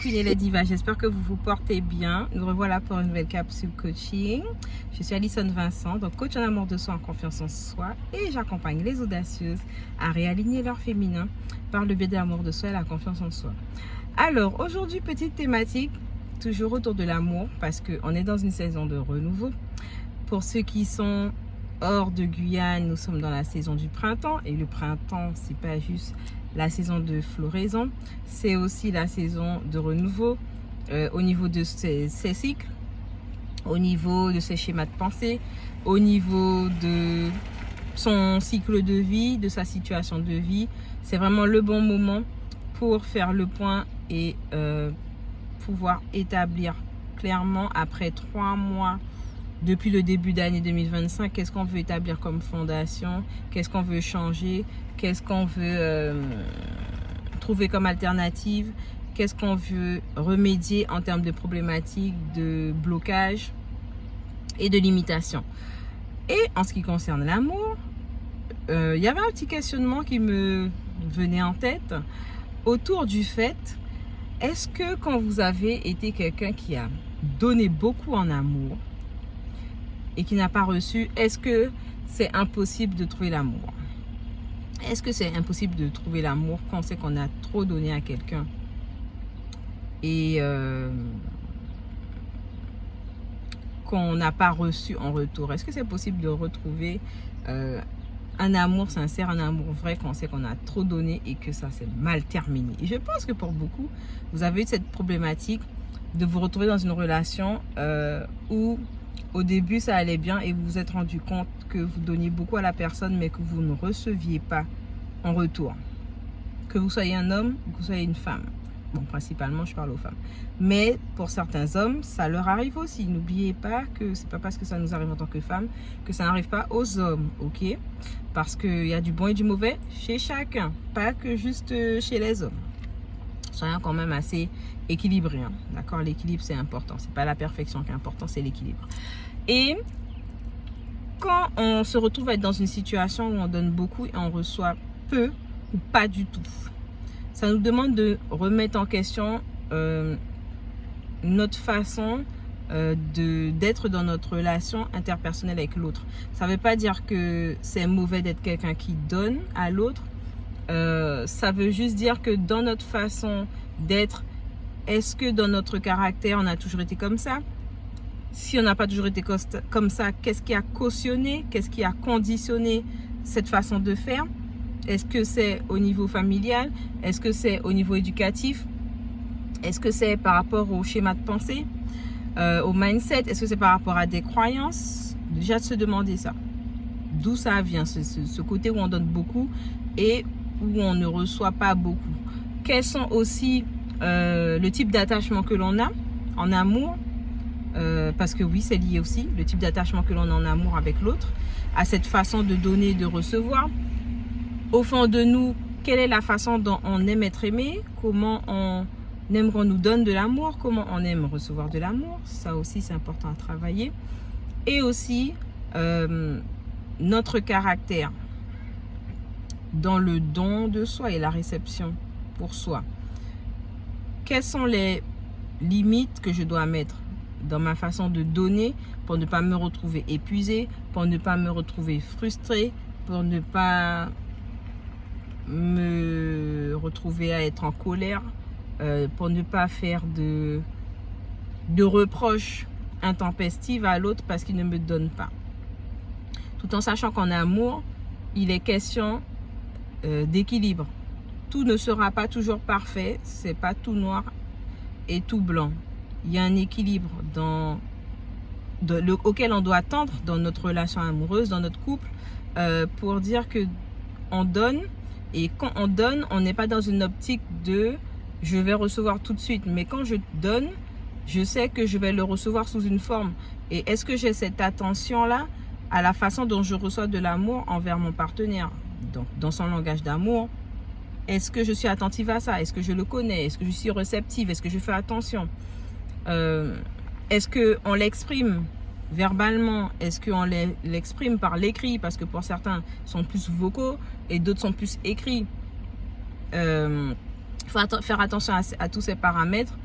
Queen et les divas, j'espère que vous vous portez bien. Nous revoilà pour une nouvelle capsule coaching. Je suis Alison Vincent, donc coach en amour de soi, en confiance en soi, et j'accompagne les audacieuses à réaligner leur féminin par le biais de l'amour de soi et la confiance en soi. Alors aujourd'hui, petite thématique, toujours autour de l'amour, parce qu'on est dans une saison de renouveau. Pour ceux qui sont hors de Guyane, nous sommes dans la saison du printemps, et le printemps, c'est pas juste la saison de floraison, c'est aussi la saison de renouveau au niveau de ses cycles, au niveau de ses schémas de pensée, au niveau de son cycle de vie, de sa situation de vie. C'est vraiment le bon moment pour faire le point et pouvoir établir clairement après 3 mois depuis le début d'année 2025, qu'est-ce qu'on veut établir comme fondation, qu'est-ce qu'on veut changer, qu'est-ce qu'on veut trouver comme alternative, qu'est-ce qu'on veut remédier en termes de problématiques, de blocage et de limitation. Et en ce qui concerne l'amour, il y avait un petit questionnement qui me venait en tête autour du fait, est-ce que quand vous avez été quelqu'un qui a donné beaucoup en amour et qui n'a pas reçu, est-ce que c'est impossible de trouver l'amour? Est-ce que c'est impossible de trouver l'amour quand on sait qu'on a trop donné à quelqu'un et qu'on n'a pas reçu en retour? Est-ce que c'est possible de retrouver un amour sincère, un amour vrai quand on sait qu'on a trop donné et que ça s'est mal terminé? Et je pense que pour beaucoup, vous avez eu cette problématique de vous retrouver dans une relation où au début ça allait bien et vous vous êtes rendu compte que vous donniez beaucoup à la personne mais que vous ne receviez pas en retour. Que vous soyez un homme ou que vous soyez une femme. Bon, principalement je parle aux femmes. Mais pour certains hommes, ça leur arrive aussi. N'oubliez pas que c'est pas parce que ça nous arrive en tant que femmes que ça n'arrive pas aux hommes, ok? Parce qu'il y a du bon et du mauvais chez chacun, pas que juste chez les hommes. Soyons quand même assez équilibrés, hein. D'accord? L'équilibre c'est important, c'est pas la perfection qui est important, c'est l'équilibre. Et quand on se retrouve à être dans une situation où on donne beaucoup et on reçoit peu ou pas du tout, ça nous demande de remettre en question notre façon d'être dans notre relation interpersonnelle avec l'autre. Ça ne veut pas dire que c'est mauvais d'être quelqu'un qui donne à l'autre. Ça veut juste dire que dans notre façon d'être, est-ce que dans notre caractère, on a toujours été comme ça? Si on n'a pas toujours été comme ça, qu'est-ce qui a cautionné? Qu'est-ce qui a conditionné cette façon de faire? Est-ce que c'est au niveau familial? Est-ce que c'est au niveau éducatif? Est-ce que c'est par rapport au schéma de pensée, au mindset? Est-ce que c'est par rapport à des croyances? Déjà de se demander ça. D'où ça vient, ce côté où on donne beaucoup et où on ne reçoit pas beaucoup. Quels sont aussi le type d'attachement que l'on a en amour, parce que oui, c'est lié aussi, le type d'attachement que l'on a en amour avec l'autre, à cette façon de donner et de recevoir. Au fond de nous, quelle est la façon dont on aime être aimé? Comment on aime qu'on nous donne de l'amour? Comment on aime recevoir de l'amour? Ça aussi, c'est important à travailler. Et aussi, notre caractère dans le don de soi et la réception pour soi. Quelles sont les limites que je dois mettre dans ma façon de donner pour ne pas me retrouver épuisée, pour ne pas me retrouver frustrée, pour ne pas me retrouver à être en colère, pour ne pas faire de reproches intempestives à l'autre parce qu'il ne me donne pas. Tout en sachant qu'en amour, il est question d'équilibre. Tout ne sera pas toujours parfait, c'est pas tout noir et tout blanc. Il y a un équilibre auquel on doit tendre dans notre relation amoureuse, dans notre couple, pour dire que on donne, et quand on donne, on n'est pas dans une optique de je vais recevoir tout de suite, mais quand je donne, je sais que je vais le recevoir sous une forme. Et est-ce que j'ai cette attention-là à la façon dont je reçois de l'amour envers mon partenaire, donc dans son langage d'amour? Est-ce que je suis attentive à ça? Est-ce que je le connais? Est-ce que je suis réceptive? Est-ce que je fais attention? Est-ce qu'on l'exprime verbalement? Est-ce qu'on l'exprime par l'écrit? Parce que pour certains sont plus vocaux et d'autres sont plus écrits. Il faut faire attention à tous ces paramètres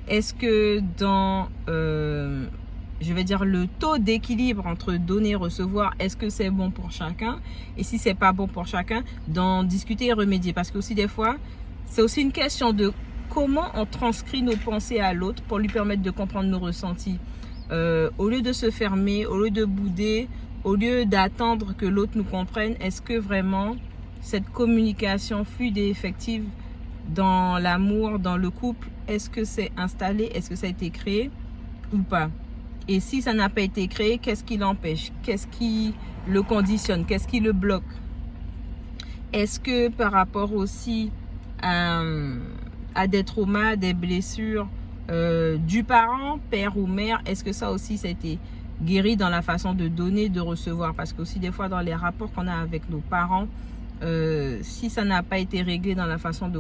Est-ce que dans, je vais dire, le taux d'équilibre entre donner et recevoir, est-ce que c'est bon pour chacun? Et si c'est pas bon pour chacun, d'en discuter et remédier. Parce que aussi des fois, c'est aussi une question de comment on transcrit nos pensées à l'autre pour lui permettre de comprendre nos ressentis. Au lieu de se fermer, au lieu de bouder, au lieu d'attendre que l'autre nous comprenne, est-ce que vraiment cette communication fluide et effective dans l'amour, dans le couple, est-ce que c'est installé, est-ce que ça a été créé ou pas? Et si ça n'a pas été créé, qu'est-ce qui l'empêche? Qu'est-ce qui le conditionne? Qu'est-ce qui le bloque? Est-ce que par rapport aussi à des traumas, des blessures du parent, père ou mère, est-ce que ça aussi ça a été guéri dans la façon de donner, de recevoir? Parce que aussi des fois dans les rapports qu'on a avec nos parents, si ça n'a pas été réglé dans la façon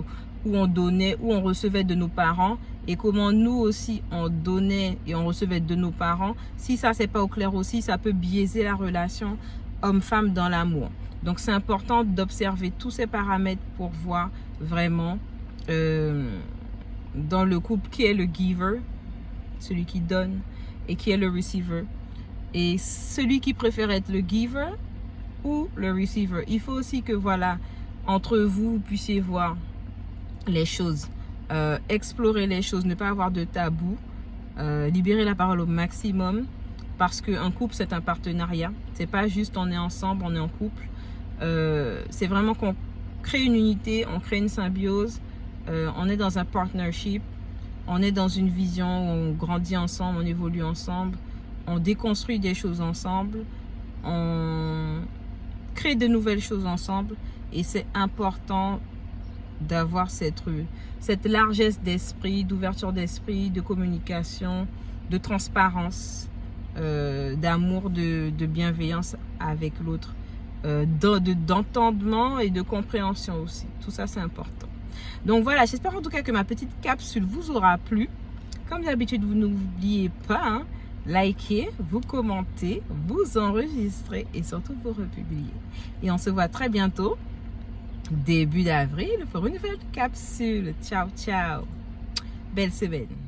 où on donnait, où on recevait de nos parents et comment nous aussi on donnait et on recevait de nos parents, si ça c'est pas au clair aussi, ça peut biaiser la relation homme-femme dans l'amour. Donc c'est important d'observer tous ces paramètres pour voir vraiment dans le couple qui est le giver, celui qui donne, et qui est le receiver. Et celui qui préfère être le giver ou le receiver. Il faut aussi que voilà, entre vous, vous puissiez voir les choses, explorer les choses, ne pas avoir de tabou, libérer la parole au maximum, parce qu'un couple c'est un partenariat, c'est pas juste on est ensemble, on est en couple, c'est vraiment qu'on crée une unité, on crée une symbiose, on est dans un partnership, on est dans une vision où on grandit ensemble, on évolue ensemble, on déconstruit des choses ensemble, on crée de nouvelles choses ensemble, et c'est important d'avoir cette largesse d'esprit, d'ouverture d'esprit, de communication, de transparence, d'amour, de bienveillance avec l'autre, d'entendement et de compréhension aussi. Tout ça, c'est important. Donc voilà, j'espère en tout cas que ma petite capsule vous aura plu. Comme d'habitude, vous n'oubliez pas, likez, vous commentez, vous enregistrez et surtout vous republiez. Et on se voit très bientôt, début d'avril, pour une nouvelle capsule. Ciao, ciao. Belle semaine.